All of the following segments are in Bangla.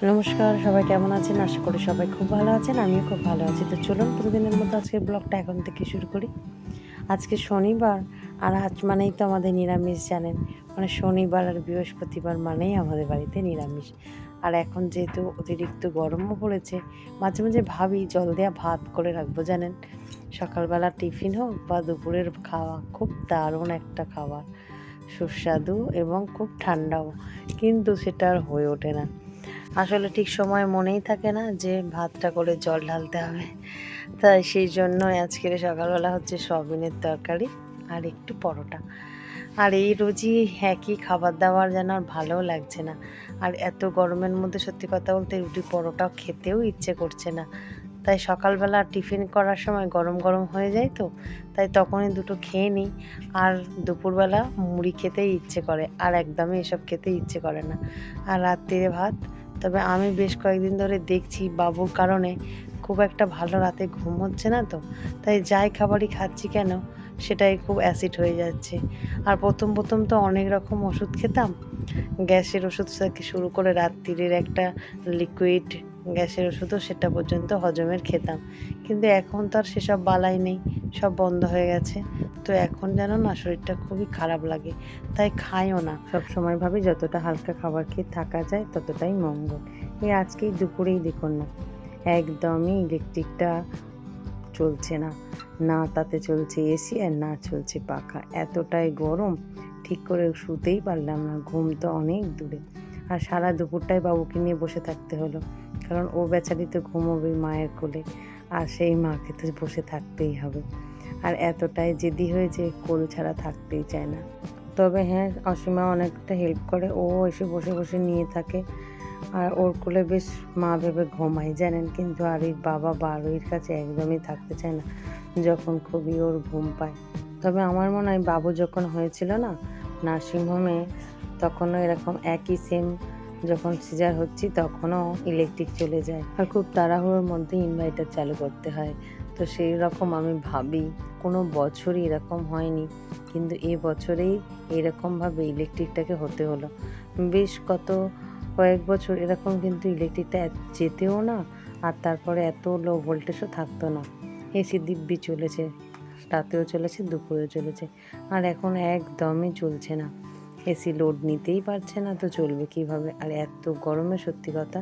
নমস্কার, সবাই কেমন আছেন? আশা করি সবাই খুব ভালো আছেন। আমিও খুব ভালো আছি। তো চলুন প্রতিদিনের মতো আজকের ব্লগটা এখন থেকে শুরু করি। আজকে শনিবার, আর আজ মানেই তো আমাদের নিরামিষ জানেন। মানে শনিবার আর বৃহস্পতিবার মানেই আমাদের বাড়িতে নিরামিষ। আর এখন যেহেতু অতিরিক্ত গরমও পড়েছে, মাঝে মাঝে ভাবি জল দেয়া ভাত করে রাখবো জানেন। সকালবেলা টিফিন হোক বা দুপুরের খাওয়া, খুব দারুণ একটা খাবার, সুস্বাদু এবং খুব ঠান্ডাও। কিন্তু সেটা আর হয়ে ওঠে না। আসলে ঠিক সময় মনেই থাকে না যে ভাতটা করে জল ঢালতে হবে। তাই সেই জন্যই আজকের সকালবেলা হচ্ছে সয়াবিনের তরকারি আর একটু পরোটা। আর এই রোজই একই খাবার দাবার যেন আর ভালোও লাগছে না। আর এত গরমের মধ্যে সত্যি কথা বলতে রুটি পরোটা খেতেও ইচ্ছে করছে না। তাই সকালবেলা টিফিন করার সময় গরম গরম হয়ে যায় তো, তাই তখনই দুটো খেয়ে নিই। আর দুপুরবেলা মুড়ি খেতেই ইচ্ছে করে, আর একদমই এসব খেতে ইচ্ছে করে না। আর রাত্রিরে ভাত। তবে আমি বেশ কয়েকদিন ধরে দেখছি বাবুর কারণে খুব একটা ভালো রাতে ঘুম হচ্ছে না তো, তাই যাই খাবারই খাচ্ছি কেন সেটাই খুব অ্যাসিড হয়ে যাচ্ছে। আর প্রথম প্রথম তো অনেক রকম ওষুধ খেতাম, গ্যাসের ওষুধ থেকে শুরু করে রাত্রিরের একটা লিকুইড গ্যাসের ওষুধও সেটা পর্যন্ত হজমের খেতাম। কিন্তু এখন তো আর সেসব বালাই নেই, সব বন্ধ হয়ে গেছে। তো এখন যেন না শরীরটা খুবই খারাপ লাগে, তাই খাইও না। সব সময় ভাবি যতটা হালকা খাবার খেয়ে থাকা যায় ততটাই মঙ্গল। এই আজকেই দুপুরেই দেখুন না, একদমই ইলেকট্রিকটা চলছে না, না তাতে চলছে এসি আর না চলছে পাখা। এতটাই গরম, ঠিক করে শুতেই পারলাম না, ঘুম তো অনেক দূরে। আর সারা দুপুরটাই বাবুকে নিয়ে বসে থাকতে হলো, কারণ ও বেচারি তো ঘুমোবে মায়ের কোলে, আর সেই মাকে তো বসে থাকতেই হবে। আর এতটাই জেদি হয়েছে, কোল ছাড়া থাকতেই চায় না। তবে হ্যাঁ, অসীমা অনেকটা হেল্প করে, ও এসে বসে বসে নিয়ে থাকে, আর ওর কোলে বেশ মা ভেবে ঘুমায় জানেন। কিন্তু আরুর বাবা বা আরুর কাছে একদমই থাকতে চায় না যখন খুবই ওর ঘুম পায়। তবে আমার মনে হয় বাবু যখন হয়েছিল না নার্সিংহোমে, তখনও এরকম একই সেম, যখন সিজার হচ্ছি তখনও ইলেকট্রিক চলে যায়, আর খুব তাড়াহুড়োর মধ্যে ইনভার্টার চালু করতে হয়। তো সেই রকম আমি ভাবি কোনো বছরই এরকম হয়নি, কিন্তু এ বছরেই এরকমভাবে ইলেকট্রিকটাকে হতে হলো। বেশ কয়েক বছর এরকম কিন্তু ইলেকট্রিকটা যেতেও না, আর তারপরে এত লো ভোল্টেজও থাকতো না। এসি দিব্যি চলেছে, রাতেও চলেছে, দুপুরেও চলেছে। আর এখন একদমই চলছে না, এসি লোড নিতেই পারছে না, তো চলবে কিভাবে? আর এত গরমে সত্যি কথা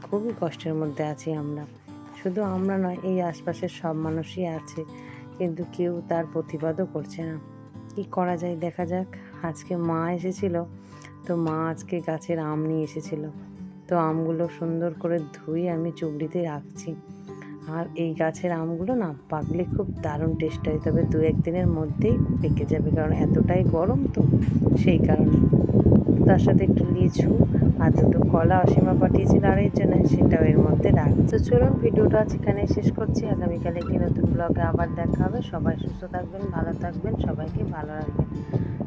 খুবই কষ্টের মধ্যে আছি আমরা। শুধু আমরা নয়, এই আশপাশের সব মানুষই আছে, কিন্তু কেউ তার প্রতিবাদও করছে না। কি করা যায় দেখা যাক। আজকে মা এসেছিল, তো মা আজকে গাছের আম নিয়ে এসেছিল। তো আমগুলো সুন্দর করে ধুয়ে আমি চুবড়িতে রাখছি। আর এই গাছের আমগুলো না পাকলে খুব দারুণ টেস্ট হয়, তবে দু একদিনের মধ্যেই পেকে যাবে, কারণ এতটাই গরম তো সেই কারণে। তার সাথে একটু লিচু আর দুটো কলা অসীমা পাঠিয়েছিল আরেকজনের, সেটাও এর মধ্যে রাখ। তো চলুন ভিডিওটা আজ এখানে শেষ করছি। আগামীকালে একটি নতুন ব্লগে আবার দেখা হবে। সবাই সুস্থ থাকবেন, ভালো থাকবেন, সবাইকে ভালো রাখবেন।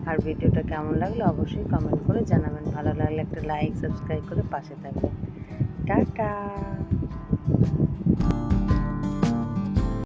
আর ভিডিওটা কেমন লাগলো অবশ্যই কমেন্ট করে জানাবেন। ভালো লাগলে একটা লাইক সাবস্ক্রাইব করে পাশে থাকবেন। টাটা।